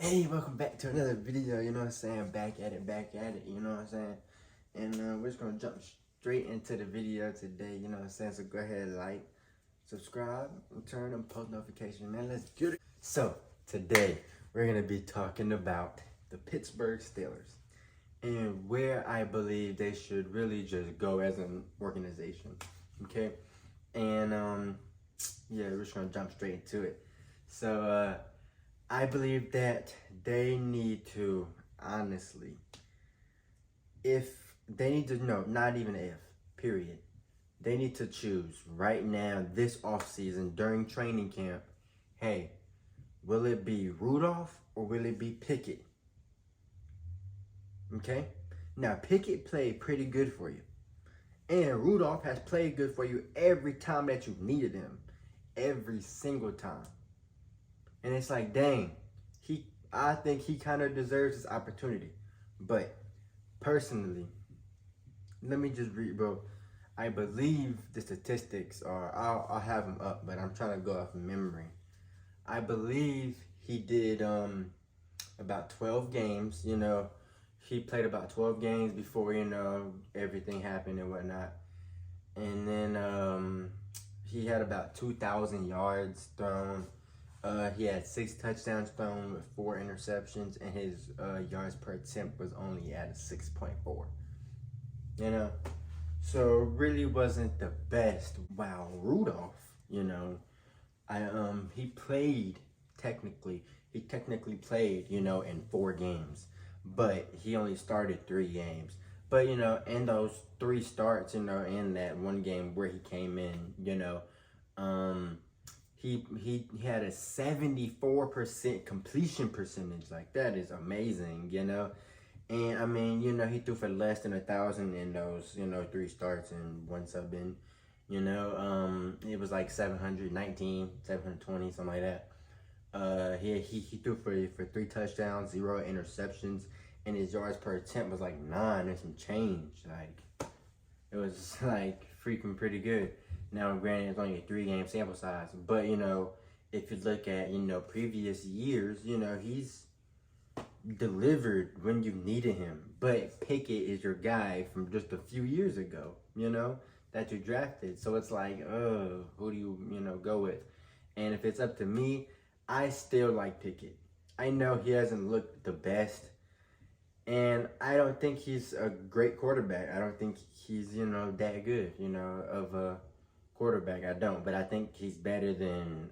Hey, welcome back to another video, you know what I'm saying? Back at it, you know what I'm saying? And we're just gonna jump straight into the video today, you know what I'm saying? So go ahead, like, subscribe, and turn on post notifications, man. Let's get it. So today we're gonna be talking about the Pittsburgh Steelers and where I believe they should really just go as an organization. Okay? And yeah, we're just gonna jump straight into it. So I believe that they need to, honestly, if they need to, no, not even if, period. They need to choose right now, this off season during training camp. Hey, will it be Rudolph or will it be Pickett? Okay? Now, Pickett played pretty good for you. And Rudolph has played good for you every time that you needed him. Every single time. And it's like, dang, I think he kind of deserves this opportunity. But personally, let me just read, bro. I believe the statistics are, I'll have them up, but I'm trying to go off of memory. I believe he did about 12 games, you know. He played about 12 games before, you know, everything happened and whatnot. And then he had about 2,000 yards thrown. He had 6 touchdowns thrown with 4 interceptions, and his yards per attempt was only at a 6.4. You know, so really wasn't the best. Wow, Rudolph. You know, he played technically. He technically played, you know, in 4 games, but he only started 3 games. But you know, in those 3 starts, you know, in that one game where he came in, you know, he had a 74% completion percentage. Like, that is amazing, you know. And I mean, you know, he threw for less than 1,000 in those, you know, 3 starts and 1 sub in. You know, it was like 719, 720, something like that. He threw for 3 touchdowns, 0 interceptions, and his yards per attempt was like 9 and some change. Like, it was like freaking pretty good. Now, granted, it's only a 3-game sample size, but you know, if you look at, you know, previous years, you know, he's delivered when you needed him. But Pickett is your guy from just a few years ago, you know, that you drafted. So it's like, who do you know, go with? And if it's up to me, I still like Pickett. I know he hasn't looked the best, and I don't think he's a great quarterback. I don't think he's, you know, that good, you know, of a quarterback. I don't. But I think he's better than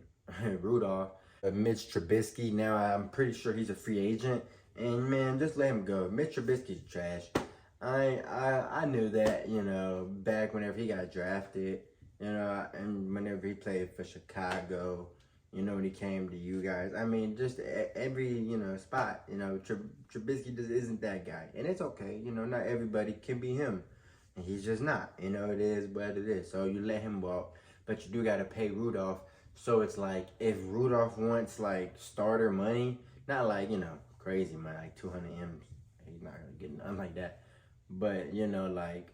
Rudolph. Mitch Trubisky, now I'm pretty sure he's a free agent. And man, just let him go. Mitch Trubisky's trash. I knew that, you know, back whenever he got drafted, you know, and whenever he played for Chicago, you know, when he came to you guys. I mean, just every, you know, spot, you know, Trubisky just isn't that guy. And it's okay, you know, not everybody can be him. And he's just not, you know, it is what it is. So you let him walk, but you do got to pay Rudolph. So it's like, if Rudolph wants like starter money, not like, you know, crazy money, like 200 M's, he's not gonna get nothing like that. But you know, like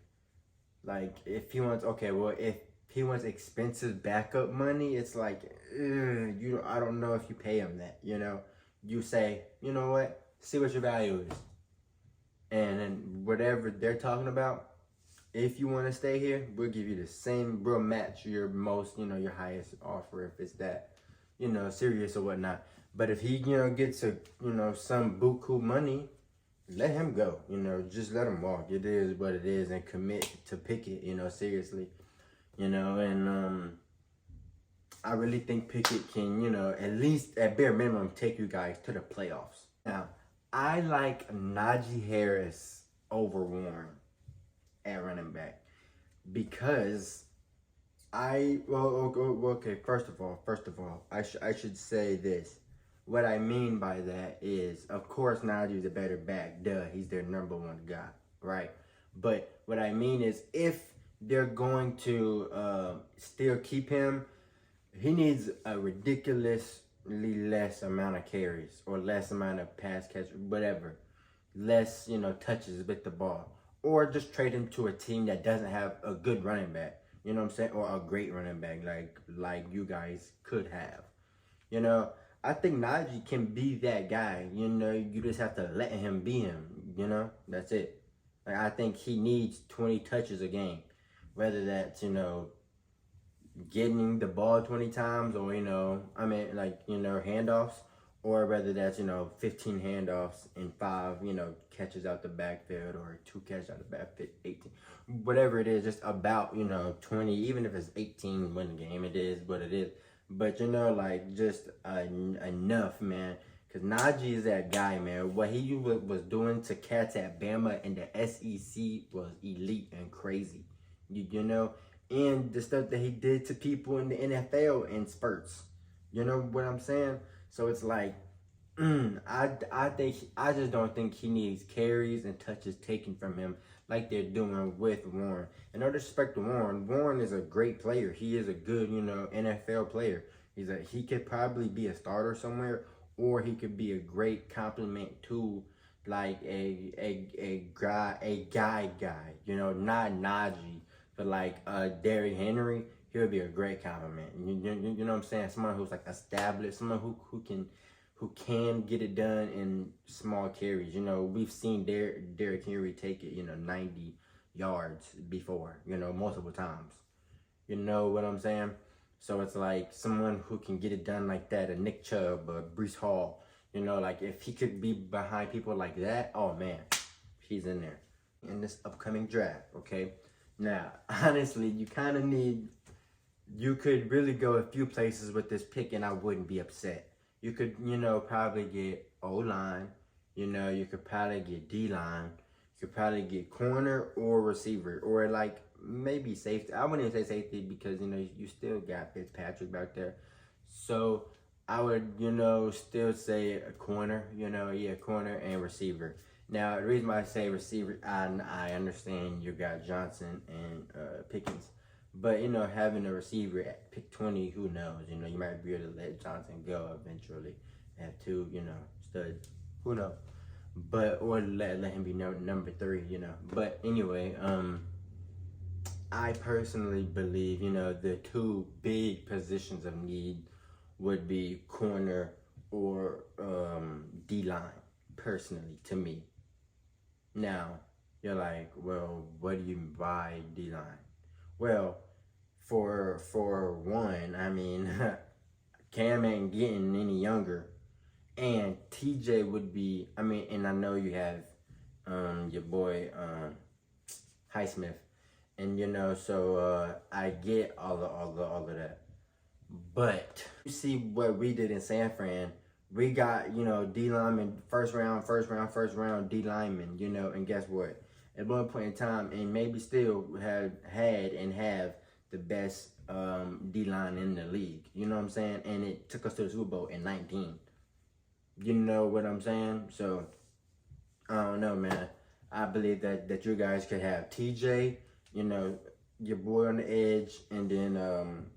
if he wants, okay, well, if he wants expensive backup money, it's like, I don't know if you pay him that. You know, you say, you know what, see what your value is, and then whatever they're talking about. If you want to stay here, we'll give you the same. We'll match your most, you know, your highest offer if it's that, you know, serious or whatnot. But if he, you know, gets a, you know, some buku money, let him go. You know, just let him walk. It is what it is, and commit to Pickett, you know, seriously. You know, and I really think Pickett can, you know, at least at bare minimum take you guys to the playoffs. Now, I like Najee Harris over Warren at running back because okay, first of all, I should say this. What I mean by that is, of course, Najee's a better back. Duh, he's their number 1 guy, right? But what I mean is, if they're going to still keep him, he needs a ridiculously less amount of carries or less amount of pass catch, whatever, less, you know, touches with the ball, or just trade him to a team that doesn't have a good running back. You know what I'm saying? Or a great running back like you guys could have. You know, I think Najee can be that guy. You know, you just have to let him be him. You know, that's it. Like, I think he needs 20 touches a game, whether that's, you know, getting the ball 20 times, or, you know, I mean, like, you know, handoffs, or whether that's, you know, 15 handoffs and 5, you know, catches out the backfield, or 2 catches out the backfield, 18, whatever it is, just about, you know, 20, even if it's 18 win the game, it is what it is. But, you know, like, just enough, man. Because Najee is that guy, man. What he was doing to cats at Bama and the SEC was elite and crazy. You know? And the stuff that he did to people in the NFL in spurts. You know what I'm saying? So it's like, I just don't think he needs carries and touches taken from him like they're doing with Warren. And no disrespect to Warren, Warren is a great player. He is a good, you know, NFL player. He could probably be a starter somewhere, or he could be a great complement to like a guy, you know, not Najee, but like Derrick Henry. He would be a great compliment. You know what I'm saying? Someone who's like established, someone who can get it done in small carries. You know, we've seen Derrick Henry take it, you know, 90 yards before, you know, multiple times. You know what I'm saying? So it's like someone who can get it done like that, a Nick Chubb, a Breece Hall. You know, like if he could be behind people like that, oh man, he's in there. In this upcoming draft, okay? Now, honestly, you could really go a few places with this pick and I wouldn't be upset. You could, you know, probably get O-line. You know, you could probably get D-line. You could probably get corner or receiver, or like maybe safety. I wouldn't even say safety because, you know, you still got Fitzpatrick back there. So I would, you know, still say a corner, you know, yeah, corner and receiver. Now, the reason why I say receiver, I understand you got Johnson and Pickens. But, you know, having a receiver at pick 20, who knows? You know, you might be able to let Johnson go eventually. Have 2, you know, studs. Who knows? But, or let him be number 3, you know. But anyway, I personally believe, you know, the 2 big positions of need would be corner or D-line, personally, to me. Now, you're like, well, what do you mean by D-line? Well, for one, I mean, Cam ain't getting any younger, and TJ would be. I mean, and I know you have your boy Highsmith, and you know, so I get all of that. But you see what we did in San Fran. We got, you know, D lineman, first round, D lineman, you know, and guess what? At one point in time, and maybe still had and have the best D line in the league. You know what I'm saying? And it took us to the Super Bowl in 19. You know what I'm saying? So I don't know, man. I believe that you guys could have TJ, you know, your boy on the edge, and then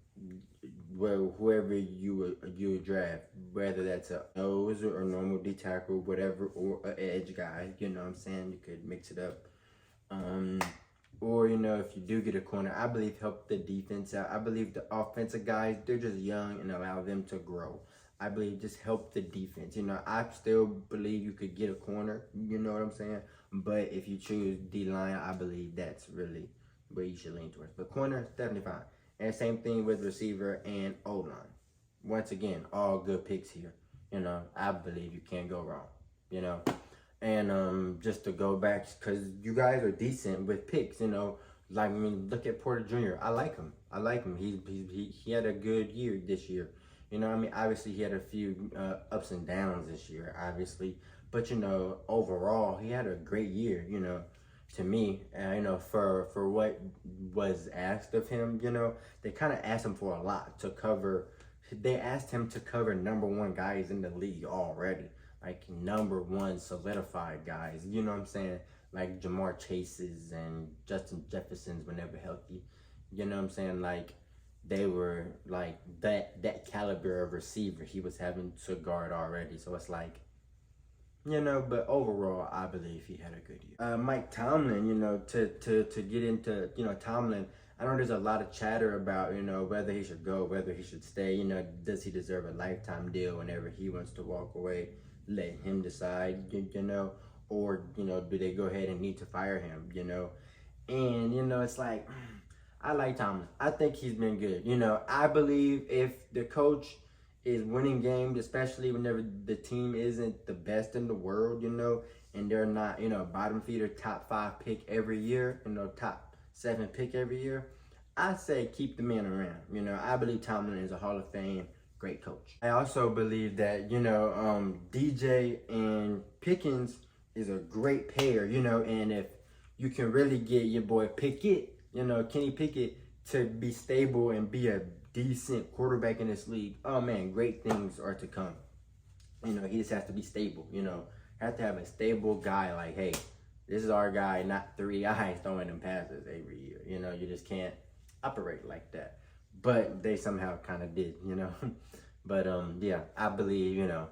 well, whoever you would draft, whether that's a nose or normal D tackle, whatever, or an edge guy, you know what I'm saying? You could mix it up. Or, you know, if you do get a corner, I believe help the defense out. I believe the offensive guys, they're just young and allow them to grow. I believe just help the defense. You know, I still believe you could get a corner, you know what I'm saying? But if you choose D-line, I believe that's really where you should lean towards. But corner, definitely fine. And same thing with receiver and O-line. Once again, all good picks here. You know, I believe you can't go wrong, you know. And just to go back, because you guys are decent with picks, you know. Like, I mean, look at Porter Jr. I like him. He had a good year this year. You know what I mean? Obviously, he had a few ups and downs this year, obviously. But, you know, overall, he had a great year, you know, to me. You know, for what was asked of him, you know, they kind of asked him for a lot to cover. They asked him to cover #1 guys in the league already. Like #1 solidified guys, you know what I'm saying? Like Jamar Chases and Justin Jeffersons whenever healthy. You know what I'm saying? Like they were like that caliber of receiver he was having to guard already. So it's like, you know, but overall I believe he had a good year. Mike Tomlin, you know, to get into, you know, Tomlin, I know there's a lot of chatter about, you know, whether he should go, whether he should stay. You know, does he deserve a lifetime deal whenever he wants to walk away? Let him decide, you know, or, you know, do they go ahead and need to fire him, you know? And, you know, it's like, I like Tomlin. I think he's been good. You know, I believe if the coach is winning games, especially whenever the team isn't the best in the world, you know, and they're not, you know, bottom feeder, top 5 pick every year, you know, top 7 pick every year, I say keep the man around. You know, I believe Tomlin is a Hall of Fame great coach. I also believe that, you know, DJ and Pickens is a great pair, you know, and if you can really get your boy Pickett, you know, Kenny Pickett, to be stable and be a decent quarterback in this league, oh man, great things are to come. You know, he just has to be stable, you know. Have to have a stable guy like, hey, this is our guy, not 3 guys throwing them passes every year. You know, you just can't operate like that. But they somehow kind of did, you know. But yeah, I believe, you know,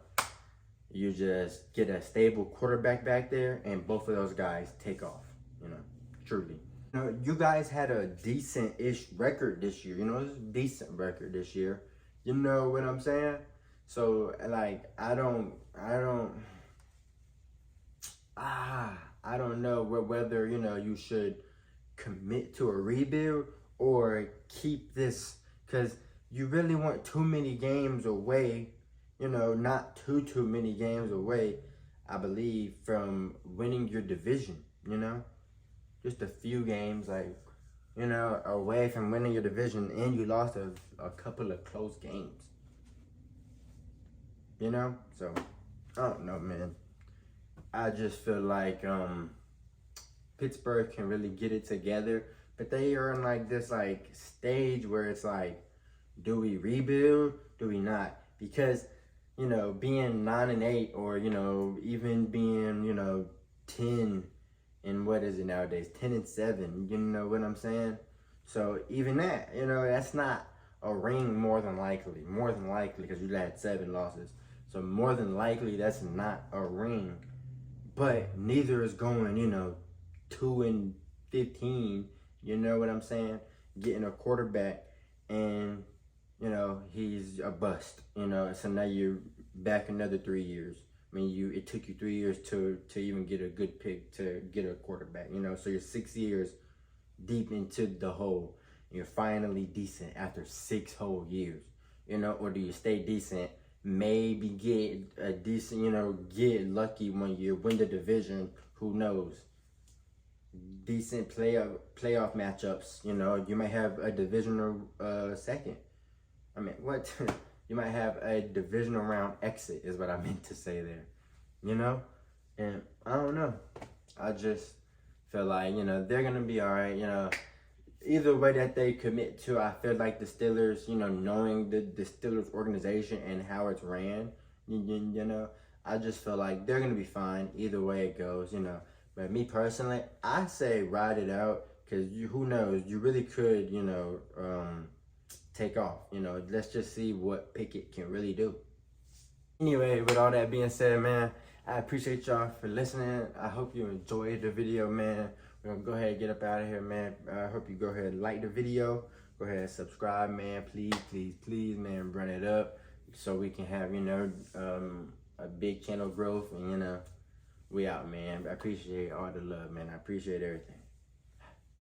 you just get a stable quarterback back there and both of those guys take off, you know, truly. You know, you guys had a decent-ish record this year. You know, it's a decent record this year. You know what I'm saying? So, like, I don't know whether, you know, you should commit to a rebuild or keep this, because you really want too many games away, you know, not too many games away, I believe, from winning your division, you know? Just a few games, like, you know, away from winning your division, and you lost a couple of close games. You know? So, I don't know, man. I just feel like Pittsburgh can really get it together, but they are in like this like stage where it's like, do we rebuild? Do we not? Because, you know, being 9-8, or, you know, even being, you know, 10 and what is it nowadays? 10-7. You know what I'm saying? So even that, you know, that's not a ring more than likely, because you had 7 losses. So more than likely, that's not a ring. But neither is going, you know, 2-15. You know what I'm saying? Getting a quarterback and, you know, he's a bust. You know, so now you're back another 3 years. I mean, it took you 3 years to even get a good pick, to get a quarterback. You know, so you're 6 years deep into the hole. You're finally decent after 6 whole years. You know, or do you stay decent? Maybe get a decent, you know, get lucky one year, win the division, who knows? Decent playoff matchups, you know, you might have a divisional second. I mean, what? You might have a divisional round exit is what I meant to say there, you know? And I don't know. I just feel like, you know, they're going to be all right, you know. Either way that they commit to, I feel like the Steelers, you know, knowing the Steelers organization and how it's ran, you know, I just feel like they're going to be fine either way it goes, you know. But me personally, I say ride it out, because who knows, you really could, you know, take off. You know, let's just see what Pickett can really do. Anyway, with all that being said, man, I appreciate y'all for listening. I hope you enjoyed the video, man. We're gonna go ahead and get up out of here, man. I hope you go ahead and like the video. Go ahead and subscribe, man. Please, man, run it up so we can have, you know, a big channel growth. And, you know, we out, man. I appreciate all the love, man. I appreciate everything.